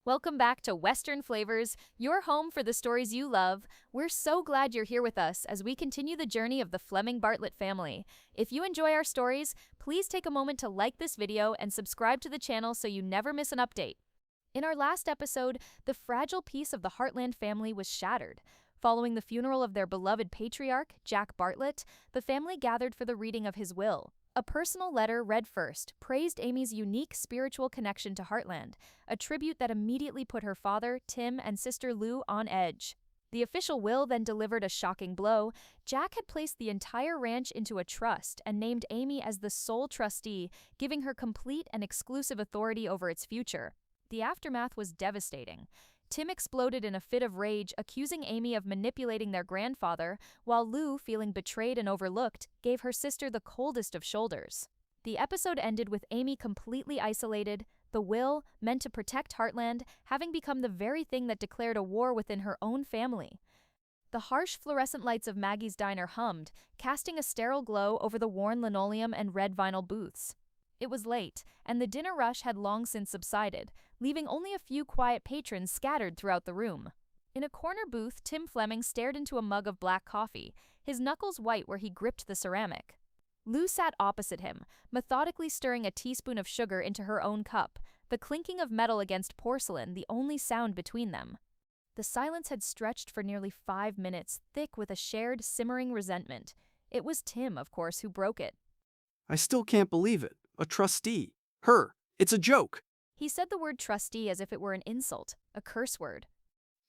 Welcome back to Western Flavors, your home for the stories you love. We're so glad you're here with us as we continue the journey of the Fleming Bartlett family. If you enjoy our stories, please take a moment to like this video and subscribe to the channel so you never miss an update. In our last episode, the fragile peace of the Heartland family was shattered. Following the funeral of their beloved patriarch, Jack Bartlett, the family gathered for the reading of his will. A personal letter read first praised Amy's unique spiritual connection to Heartland, a tribute that immediately put her father, Tim, and sister Lou on edge. The official will then delivered a shocking blow. Jack had placed the entire ranch into a trust and named Amy as the sole trustee, giving her complete and exclusive authority over its future. The aftermath was devastating. Tim exploded in a fit of rage, accusing Amy of manipulating their grandfather, while Lou, feeling betrayed and overlooked, gave her sister the coldest of shoulders. The episode ended with Amy completely isolated, the will, meant to protect Heartland, having become the very thing that declared a war within her own family. The harsh fluorescent lights of Maggie's diner hummed, casting a sterile glow over the worn linoleum and red vinyl booths. It was late, and the dinner rush had long since subsided, leaving only a few quiet patrons scattered throughout the room. In a corner booth, Tim Fleming stared into a mug of black coffee, his knuckles white where he gripped the ceramic. Lou sat opposite him, methodically stirring a teaspoon of sugar into her own cup, the clinking of metal against porcelain the only sound between them. The silence had stretched for nearly 5 minutes, thick with a shared, simmering resentment. It was Tim, of course, who broke it. I still can't believe it. A trustee. Her. It's a joke. He said the word trustee as if it were an insult, a curse word.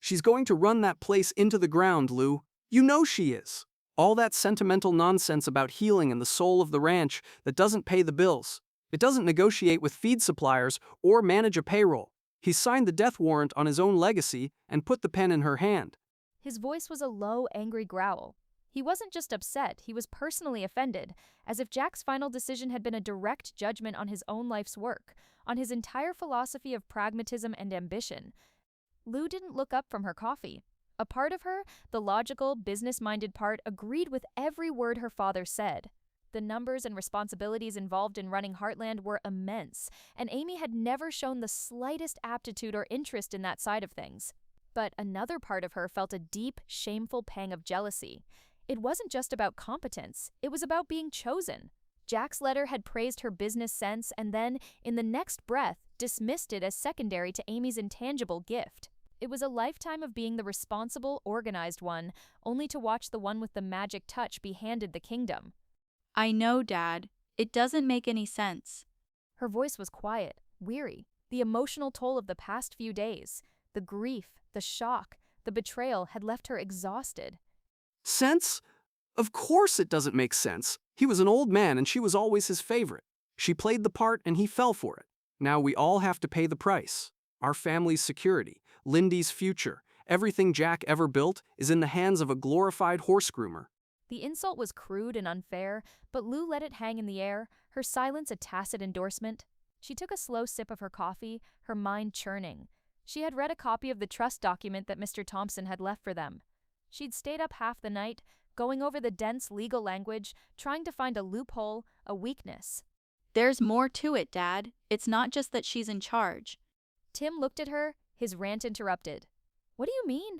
She's going to run that place into the ground, Lou. You know she is. All that sentimental nonsense about healing and the soul of the ranch that doesn't pay the bills. It doesn't negotiate with feed suppliers or manage a payroll. He signed the death warrant on his own legacy and put the pen in her hand. His voice was a low, angry growl. He wasn't just upset, he was personally offended, as if Jack's final decision had been a direct judgment on his own life's work, on his entire philosophy of pragmatism and ambition. Lou didn't look up from her coffee. A part of her, the logical, business-minded part, agreed with every word her father said. The numbers and responsibilities involved in running Heartland were immense, and Amy had never shown the slightest aptitude or interest in that side of things. But another part of her felt a deep, shameful pang of jealousy. It wasn't just about competence, it was about being chosen. Jack's letter had praised her business sense and then, in the next breath, dismissed it as secondary to Amy's intangible gift. It was a lifetime of being the responsible, organized one, only to watch the one with the magic touch be handed the kingdom. I know, Dad. It doesn't make any sense. Her voice was quiet, weary, the emotional toll of the past few days. The grief, the shock, the betrayal had left her exhausted. Sense? Of course it doesn't make sense. He was an old man and she was always his favorite. She played the part and he fell for it. Now we all have to pay the price. Our family's security, Lindy's future, everything Jack ever built is in the hands of a glorified horse groomer. The insult was crude and unfair, but Lou let it hang in the air, her silence a tacit endorsement. She took a slow sip of her coffee, her mind churning. She had read a copy of the trust document that Mr. Thompson had left for them. She'd stayed up half the night, going over the dense legal language, trying to find a loophole, a weakness. There's more to it, Dad. It's not just that she's in charge. Tim looked at her, his rant interrupted. What do you mean?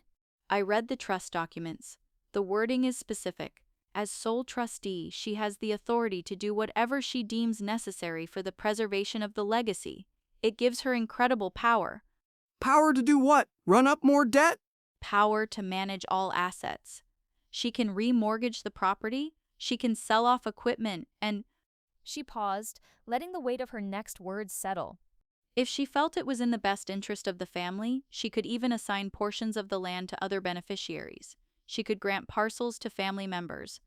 I read the trust documents. The wording is specific. As sole trustee, she has the authority to do whatever she deems necessary for the preservation of the legacy. It gives her incredible power. Power to do what? Run up more debt? Power to manage all assets. She can remortgage the property, she can sell off equipment, and… She paused, letting the weight of her next words settle. If she felt it was in the best interest of the family, she could even assign portions of the land to other beneficiaries. She could grant parcels to family members.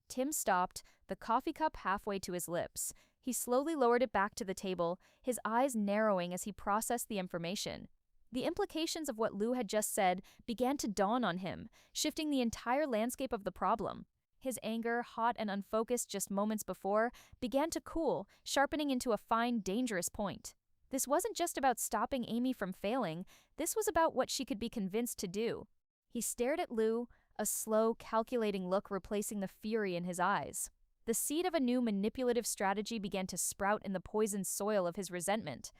Tim stopped, the coffee cup halfway to his lips. He slowly lowered it back to the table, his eyes narrowing as he processed the information. The implications of what Lou had just said began to dawn on him, shifting the entire landscape of the problem. His anger, hot and unfocused just moments before, began to cool, sharpening into a fine, dangerous point. This wasn't just about stopping Amy from failing, this was about what she could be convinced to do. He stared at Lou, a slow, calculating look replacing the fury in his eyes. The seed of a new manipulative strategy began to sprout in the poisoned soil of his resentment.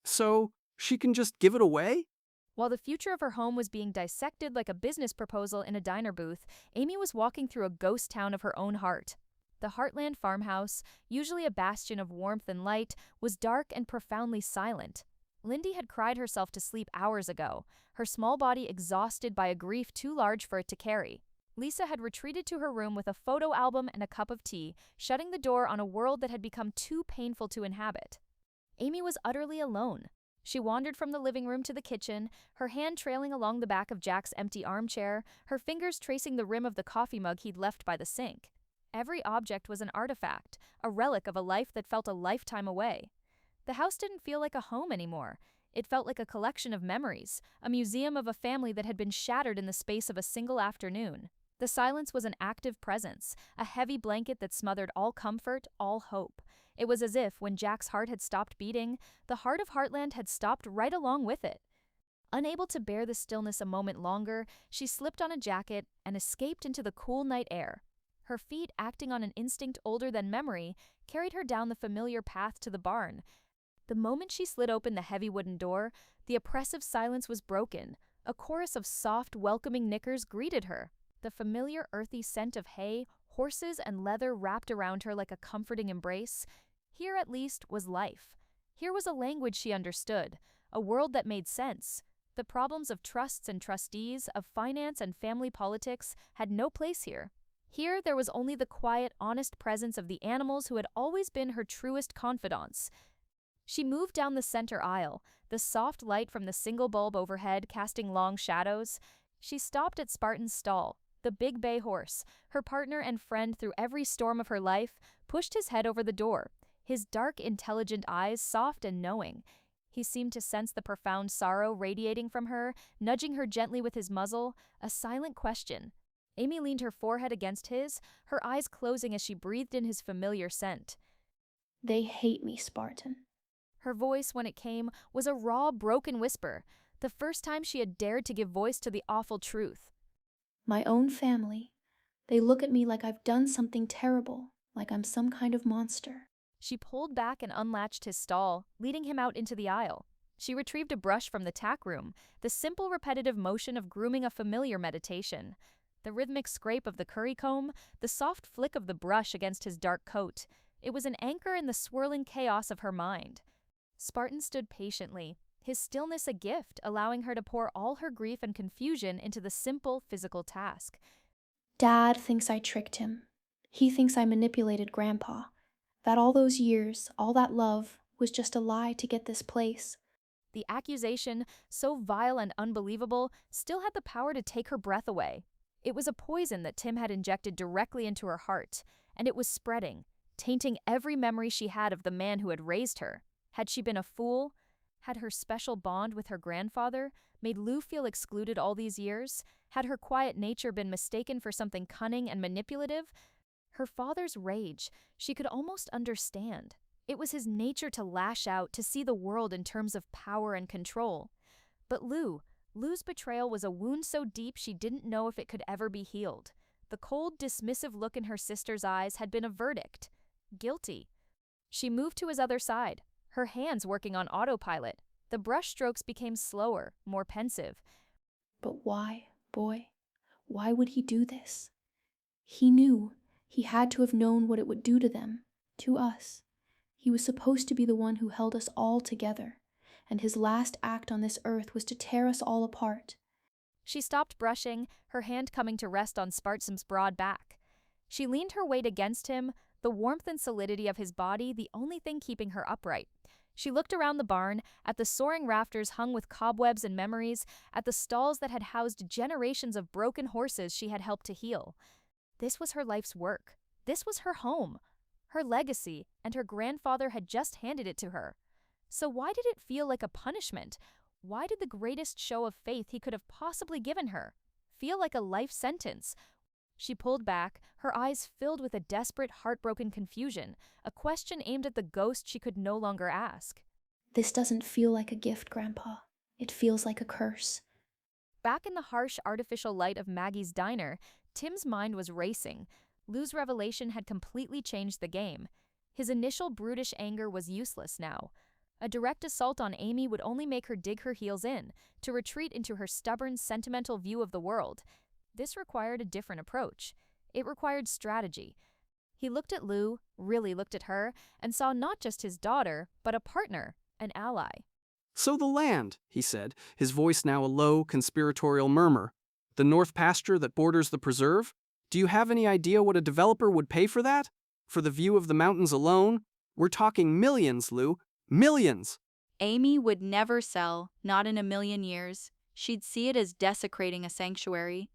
So, She can just give it away? While the future of her home was being dissected like a business proposal in a diner booth, Amy was walking through a ghost town of her own heart. The Heartland farmhouse, usually a bastion of warmth and light, was dark and profoundly silent. Lindy had cried herself to sleep hours ago, her small body exhausted by a grief too large for it to carry. Lisa had retreated to her room with a photo album and a cup of tea, shutting the door on a world that had become too painful to inhabit. Amy was utterly alone. She wandered from the living room to the kitchen, her hand trailing along the back of Jack's empty armchair, her fingers tracing the rim of the coffee mug he'd left by the sink. Every object was an artifact, a relic of a life that felt a lifetime away. The house didn't feel like a home anymore. It felt like a collection of memories, a museum of a family that had been shattered in the space of a single afternoon. The silence was an active presence, a heavy blanket that smothered all comfort, all hope. It was as if, when Jack's heart had stopped beating, the heart of Heartland had stopped right along with it. Unable to bear the stillness a moment longer, she slipped on a jacket and escaped into the cool night air. Her feet, acting on an instinct older than memory, carried her down the familiar path to the barn. The moment she slid open the heavy wooden door, the oppressive silence was broken. A chorus of soft, welcoming nickers greeted her. The familiar earthy scent of hay, horses, and leather wrapped around her like a comforting embrace. Here, at least, was life. Here was a language she understood, a world that made sense. The problems of trusts and trustees, of finance and family politics, had no place here. Here, there was only the quiet, honest presence of the animals who had always been her truest confidants. She moved down the center aisle, the soft light from the single bulb overhead casting long shadows. She stopped at Spartan's stall. The big bay horse, her partner and friend through every storm of her life, pushed his head over the door, his dark, intelligent eyes soft and knowing. He seemed to sense the profound sorrow radiating from her, nudging her gently with his muzzle, a silent question. Amy leaned her forehead against his, her eyes closing as she breathed in his familiar scent. They hate me, Spartan. Her voice, when it came, was a raw, broken whisper, the first time she had dared to give voice to the awful truth. My own family. They look at me like I've done something terrible, like I'm some kind of monster. She pulled back and unlatched his stall, leading him out into the aisle. She retrieved a brush from the tack room, the simple repetitive motion of grooming a familiar meditation. The rhythmic scrape of the curry comb, the soft flick of the brush against his dark coat. It was an anchor in the swirling chaos of her mind. Spartan stood patiently, his stillness a gift, allowing her to pour all her grief and confusion into the simple physical task. Dad thinks I tricked him. He thinks I manipulated Grandpa. That all those years, all that love, was just a lie to get this place. The accusation, so vile and unbelievable, still had the power to take her breath away. It was a poison that Tim had injected directly into her heart, and it was spreading, tainting every memory she had of the man who had raised her. Had she been a fool? Had her special bond with her grandfather made Lou feel excluded all these years? Had her quiet nature been mistaken for something cunning and manipulative? Her father's rage, she could almost understand. It was his nature to lash out, to see the world in terms of power and control. But Lou's betrayal was a wound so deep she didn't know if it could ever be healed. The cold, dismissive look in her sister's eyes had been a verdict. Guilty. She moved to his other side, her hands working on autopilot. The brush strokes became slower, more pensive. But why, boy? Why would he do this? He knew. He had to have known what it would do to them, to us. He was supposed to be the one who held us all together, and his last act on this earth was to tear us all apart. She stopped brushing, her hand coming to rest on Spartan's broad back. She leaned her weight against him, the warmth and solidity of his body the only thing keeping her upright. She looked around the barn, at the soaring rafters hung with cobwebs and memories, at the stalls that had housed generations of broken horses she had helped to heal. This was her life's work. This was her home, her legacy, and her grandfather had just handed it to her. So why did it feel like a punishment? Why did the greatest show of faith he could have possibly given her feel like a life sentence? She pulled back, her eyes filled with a desperate, heartbroken confusion, a question aimed at the ghost she could no longer ask. This doesn't feel like a gift, Grandpa. It feels like a curse. Back in the harsh, artificial light of Maggie's diner, Tim's mind was racing. Lou's revelation had completely changed the game. His initial brutish anger was useless now. A direct assault on Amy would only make her dig her heels in, to retreat into her stubborn, sentimental view of the world. This required a different approach. It required strategy. He looked at Lou, really looked at her, and saw not just his daughter, but a partner, an ally. So the land, he said, his voice now a low, conspiratorial murmur. The north pasture that borders the preserve? Do you have any idea what a developer would pay for that? For the view of the mountains alone? We're talking millions, Lou. Millions! Amy would never sell, not in a million years. She'd see it as desecrating a sanctuary.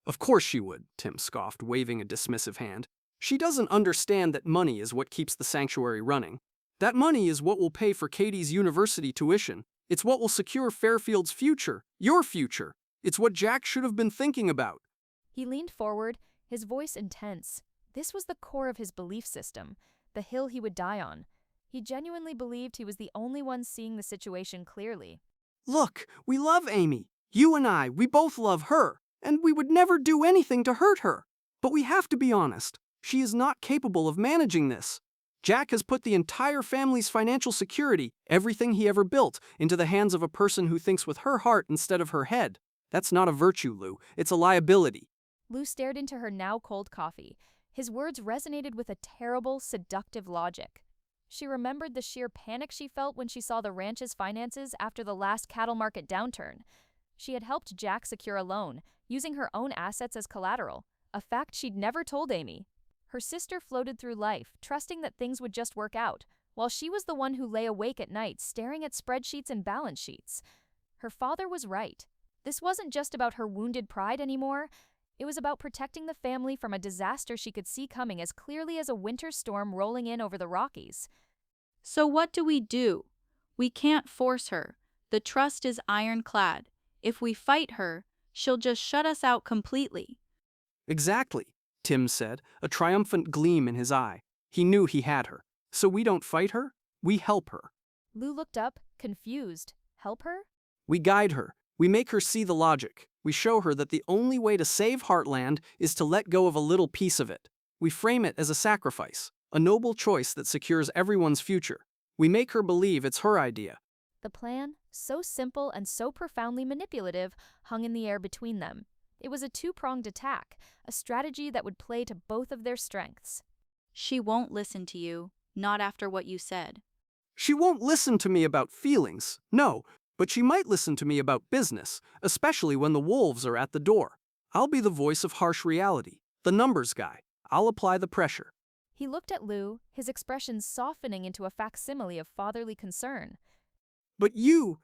Of course she would, Tim scoffed, waving a dismissive hand. She doesn't understand that money is what keeps the sanctuary running. That money is what will pay for Katie's university tuition. It's what will secure Fairfield's future, your future. It's what Jack should have been thinking about. He leaned forward, his voice intense. This was the core of his belief system, the hill he would die on. He genuinely believed he was the only one seeing the situation clearly. Look, we love Amy. You and I, we both love her, and we would never do anything to hurt her. But we have to be honest. She is not capable of managing this. Jack has put the entire family's financial security, everything he ever built, into the hands of a person who thinks with her heart instead of her head. That's not a virtue, Lou. It's a liability. Lou stared into her now cold coffee. His words resonated with a terrible, seductive logic. She remembered the sheer panic she felt when she saw the ranch's finances after the last cattle market downturn. She had helped Jack secure a loan, using her own assets as collateral, a fact she'd never told Amy. Her sister floated through life, trusting that things would just work out, while she was the one who lay awake at night staring at spreadsheets and balance sheets. Her father was right. This wasn't just about her wounded pride anymore. It was about protecting the family from a disaster she could see coming as clearly as a winter storm rolling in over the Rockies. So what do? We can't force her. The trust is ironclad. If we fight her, she'll just shut us out completely. Exactly, Tim said, a triumphant gleam in his eye. He knew he had her. So we don't fight her, we help her. Lou looked up, confused. Help her? We guide her. We make her see the logic. We show her that the only way to save Heartland is to let go of a little piece of it. We frame it as a sacrifice, a noble choice that secures everyone's future. We make her believe it's her idea. The plan, so simple and so profoundly manipulative, hung in the air between them. It was a two-pronged attack, a strategy that would play to both of their strengths. She won't listen to you, not after what you said. She won't listen to me about feelings, no, but she might listen to me about business, especially when the wolves are at the door. I'll be the voice of harsh reality, the numbers guy. I'll apply the pressure. He looked at Lou, his expression softening into a facsimile of fatherly concern. But you'll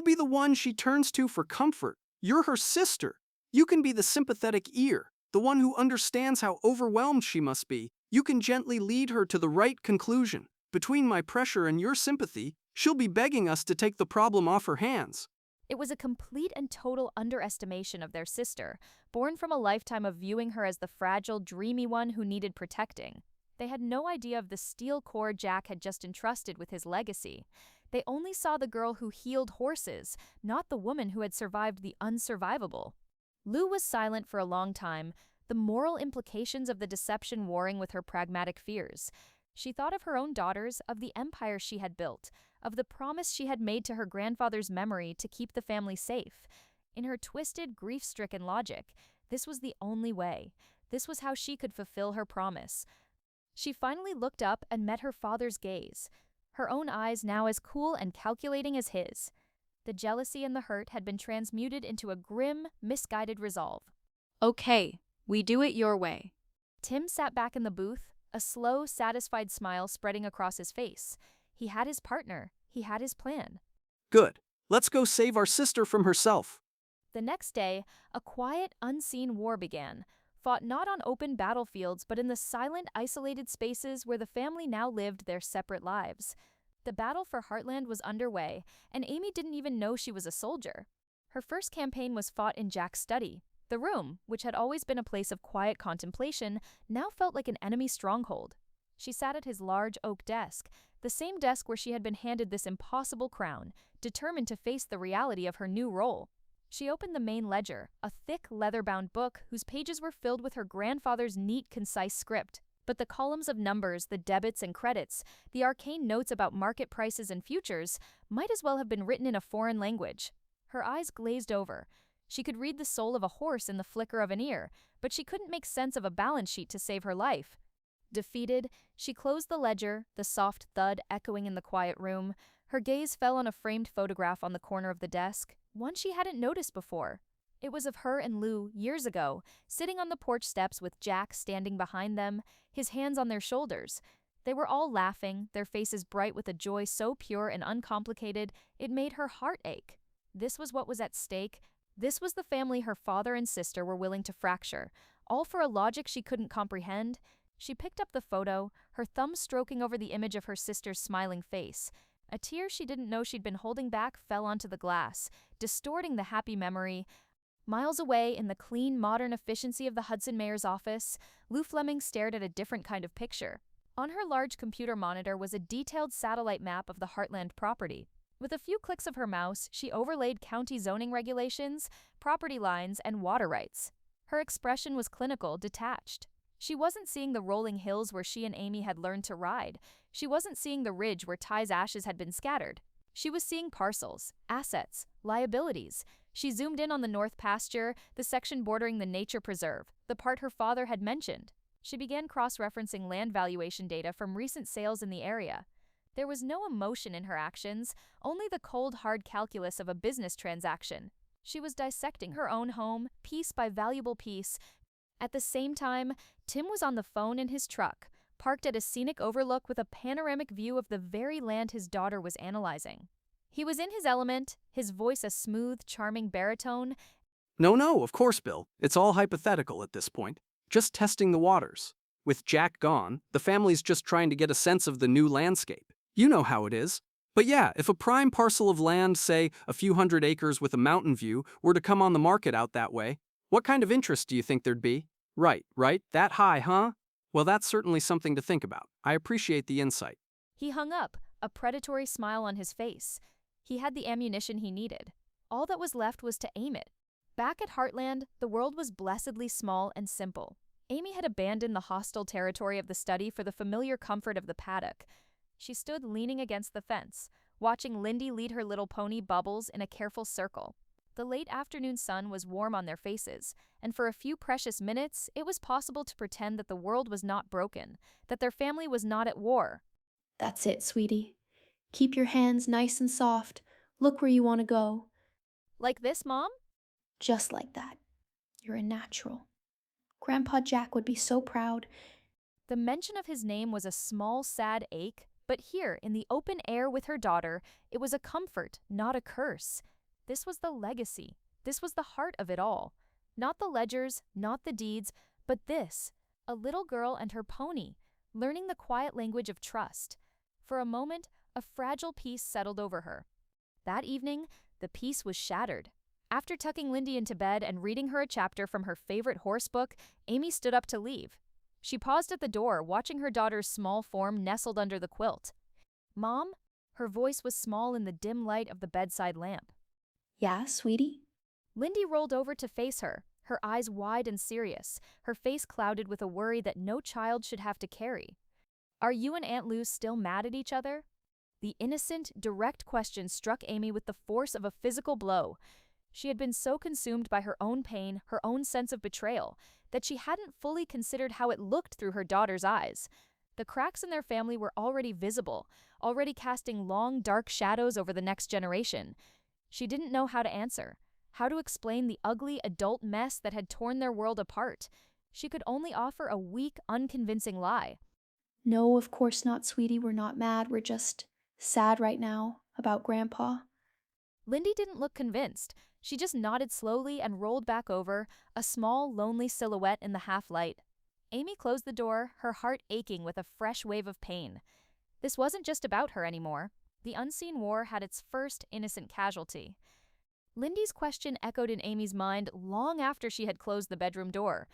be the one she turns to for comfort. You're her sister. You can be the sympathetic ear, the one who understands how overwhelmed she must be. You can gently lead her to the right conclusion. Between my pressure and your sympathy, she'll be begging us to take the problem off her hands. It was a complete and total underestimation of their sister, born from a lifetime of viewing her as the fragile, dreamy one who needed protecting. They had no idea of the steel core Jack had just entrusted with his legacy. They only saw the girl who healed horses, not the woman who had survived the unsurvivable. Lou was silent for a long time, the moral implications of the deception warring with her pragmatic fears. She thought of her own daughters, of the empire she had built, of the promise she had made to her grandfather's memory to keep the family safe. In her twisted, grief-stricken logic, this was the only way. This was how she could fulfill her promise. She finally looked up and met her father's gaze, her own eyes now as cool and calculating as his. The jealousy and the hurt had been transmuted into a grim, misguided resolve. Okay, we do it your way. Tim sat back in the booth, a slow, satisfied smile spreading across his face. He had his partner. He had his plan. Good. Let's go save our sister from herself. The next day, a quiet, unseen war began, fought not on open battlefields but in the silent, isolated spaces where the family now lived their separate lives. The battle for Heartland was underway, and Amy didn't even know she was a soldier. Her first campaign was fought in Jack's study. The room, which had always been a place of quiet contemplation, now felt like an enemy stronghold. She sat at his large oak desk, the same desk where she had been handed this impossible crown, determined to face the reality of her new role. She opened the main ledger, a thick, leather-bound book whose pages were filled with her grandfather's neat, concise script. But the columns of numbers, the debits and credits, the arcane notes about market prices and futures might as well have been written in a foreign language. Her eyes glazed over. She could read the soul of a horse in the flicker of an ear, but she couldn't make sense of a balance sheet to save her life. Defeated, she closed the ledger, the soft thud echoing in the quiet room. Her gaze fell on a framed photograph on the corner of the desk, one she hadn't noticed before. It was of her and Lou, years ago, sitting on the porch steps with Jack standing behind them, his hands on their shoulders. They were all laughing, their faces bright with a joy so pure and uncomplicated it made her heart ache. This was what was at stake. This was the family her father and sister were willing to fracture, all for a logic she couldn't comprehend. She picked up the photo, her thumb stroking over the image of her sister's smiling face. A tear she didn't know she'd been holding back fell onto the glass, distorting the happy memory. Miles away, in the clean, modern efficiency of the Hudson mayor's office, Lou Fleming stared at a different kind of picture. On her large computer monitor was a detailed satellite map of the Heartland property. With a few clicks of her mouse, she overlaid county zoning regulations, property lines, and water rights. Her expression was clinical, detached. She wasn't seeing the rolling hills where she and Amy had learned to ride. She wasn't seeing the ridge where Ty's ashes had been scattered. She was seeing parcels, assets, liabilities. She zoomed in on the north pasture, the section bordering the nature preserve, the part her father had mentioned. She began cross-referencing land valuation data from recent sales in the area. There was no emotion in her actions, only the cold, hard calculus of a business transaction. She was dissecting her own home, piece by valuable piece. At the same time, Tim was on the phone in his truck, parked at a scenic overlook with a panoramic view of the very land his daughter was analyzing. He was in his element, his voice a smooth, charming baritone. No, of course, Bill. It's all hypothetical at this point. Just testing the waters. With Jack gone, the family's just trying to get a sense of the new landscape. You know how it is. But yeah, if a prime parcel of land, say a few hundred acres with a mountain view, were to come on the market out that way, what kind of interest do you think there'd be? Right, that high, huh? Well, that's certainly something to think about. I appreciate the insight. He hung up, a predatory smile on his face. He had the ammunition he needed. All that was left was to aim it. Back at Heartland, the world was blessedly small and simple. Amy had abandoned the hostile territory of the study for the familiar comfort of the paddock. She stood leaning against the fence, watching Lindy lead her little pony Bubbles in a careful circle. The late afternoon sun was warm on their faces, and for a few precious minutes, it was possible to pretend that the world was not broken, that their family was not at war. That's it, sweetie. Keep your hands nice and soft. Look where you want to go. Like this, Mom? Just like that. You're a natural. Grandpa Jack would be so proud. The mention of his name was a small, sad ache, but here, in the open air with her daughter, it was a comfort, not a curse. This was the legacy. This was the heart of it all. Not the ledgers, not the deeds, but this, a little girl and her pony, learning the quiet language of trust. For a moment, a fragile peace settled over her. That evening, the peace was shattered. After tucking Lindy into bed and reading her a chapter from her favorite horse book, Amy stood up to leave. She paused at the door, watching her daughter's small form nestled under the quilt. "Mom?" Her voice was small in the dim light of the bedside lamp. Yeah, sweetie? Lindy rolled over to face her, her eyes wide and serious, her face clouded with a worry that no child should have to carry. "Are you and Aunt Lou still mad at each other?" The innocent, direct question struck Amy with the force of a physical blow. She had been so consumed by her own pain, her own sense of betrayal, that she hadn't fully considered how it looked through her daughter's eyes. The cracks in their family were already visible, already casting long, dark shadows over the next generation. She didn't know how to answer, how to explain the ugly adult mess that had torn their world apart. She could only offer a weak, unconvincing lie. No, of course not, sweetie. We're not mad. We're just sad right now about Grandpa. Lindy didn't look convinced. She just nodded slowly and rolled back over, a small, lonely silhouette in the half-light. Amy closed the door, her heart aching with a fresh wave of pain. This wasn't just about her anymore. The unseen war had its first innocent casualty. Lindy's question echoed in Amy's mind long after she had closed the bedroom door.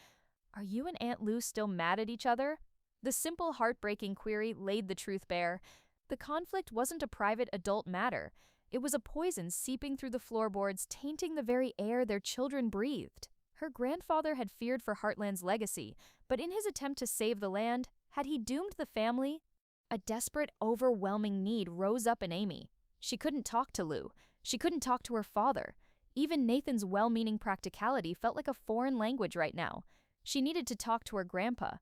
"Are you and Aunt Lou still mad at each other?" The simple, heartbreaking query laid the truth bare. The conflict wasn't a private adult matter. It was a poison seeping through the floorboards, tainting the very air their children breathed. Her grandfather had feared for Heartland's legacy, but in his attempt to save the land, Had he doomed the family? A desperate, overwhelming need rose up in Amy. She couldn't talk to Lou. She couldn't talk to her father. Even Nathan's well-meaning practicality felt like a foreign language right now. She needed to talk to her grandpa.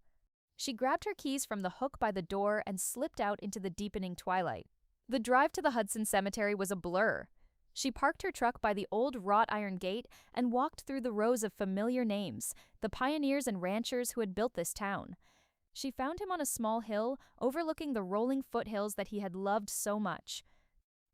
She grabbed her keys from the hook by the door and slipped out into the deepening twilight. The drive to the Hudson Cemetery was a blur. She parked her truck by the old wrought iron gate and walked through the rows of familiar names, the pioneers and ranchers who had built this town. She found him on a small hill overlooking the rolling foothills that he had loved so much.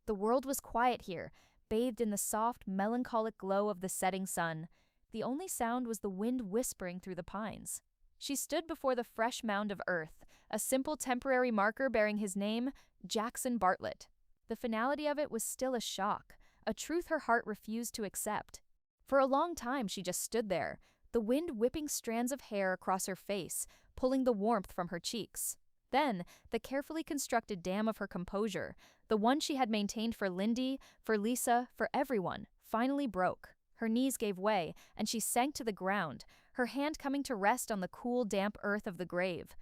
The world was quiet here, bathed in the soft, melancholic glow of the setting sun. The only sound was the wind whispering through the pines. She stood before the fresh mound of earth, a simple temporary marker bearing his name, Jackson Bartlett. The finality of it was still a shock, a truth her heart refused to accept. For a long time she just stood there, the wind whipping strands of hair across her face, pulling the warmth from her cheeks. Then, the carefully constructed dam of her composure, the one she had maintained for Lindy, for Lisa, for everyone, finally broke. Her knees gave way, and she sank to the ground, her hand coming to rest on the cool, damp earth of the grave.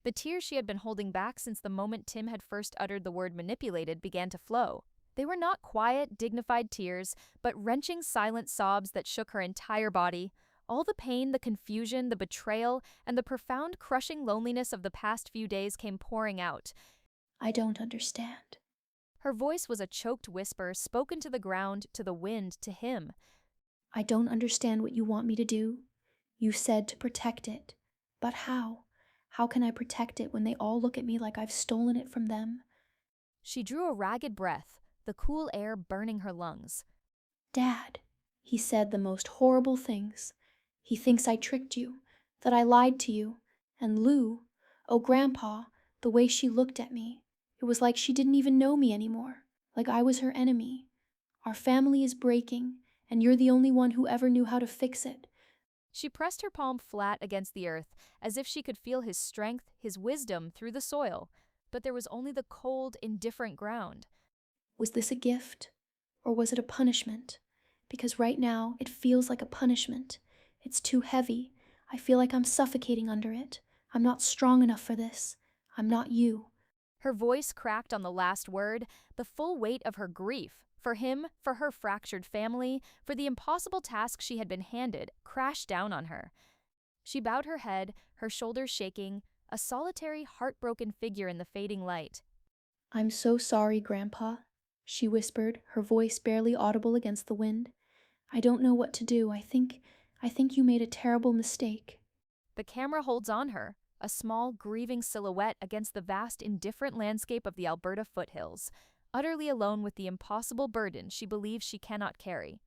The tears she had been holding back since the moment Tim had first uttered the word manipulated began to flow. They were not quiet, dignified tears, but wrenching, silent sobs that shook her entire body. All the pain, the confusion, the betrayal, and the profound, crushing loneliness of the past few days came pouring out. I don't understand. Her voice was a choked whisper, spoken to the ground, to the wind, to him. I don't understand what you want me to do. You said to protect it. But how? How can I protect it when they all look at me like I've stolen it from them? She drew a ragged breath, the cool air burning her lungs. Dad, he said the most horrible things. He thinks I tricked you, that I lied to you. And Lou, oh Grandpa, the way she looked at me. It was like she didn't even know me anymore, like I was her enemy. Our family is breaking, and you're the only one who ever knew how to fix it. She pressed her palm flat against the earth, as if she could feel his strength, his wisdom through the soil, but there was only the cold, indifferent ground. Was this a gift, or was it a punishment? Because right now, it feels like a punishment. It's too heavy. I feel like I'm suffocating under it. I'm not strong enough for this. I'm not you. Her voice cracked on the last word, the full weight of her grief. For him, for her fractured family, for the impossible task she had been handed, crashed down on her. She bowed her head, her shoulders shaking, a solitary, heartbroken figure in the fading light. I'm so sorry, Grandpa, she whispered, her voice barely audible against the wind. I don't know what to do. I think you made a terrible mistake. The camera holds on her, a small, grieving silhouette against the vast, indifferent landscape of the Alberta foothills, utterly alone with the impossible burden she believes she cannot carry.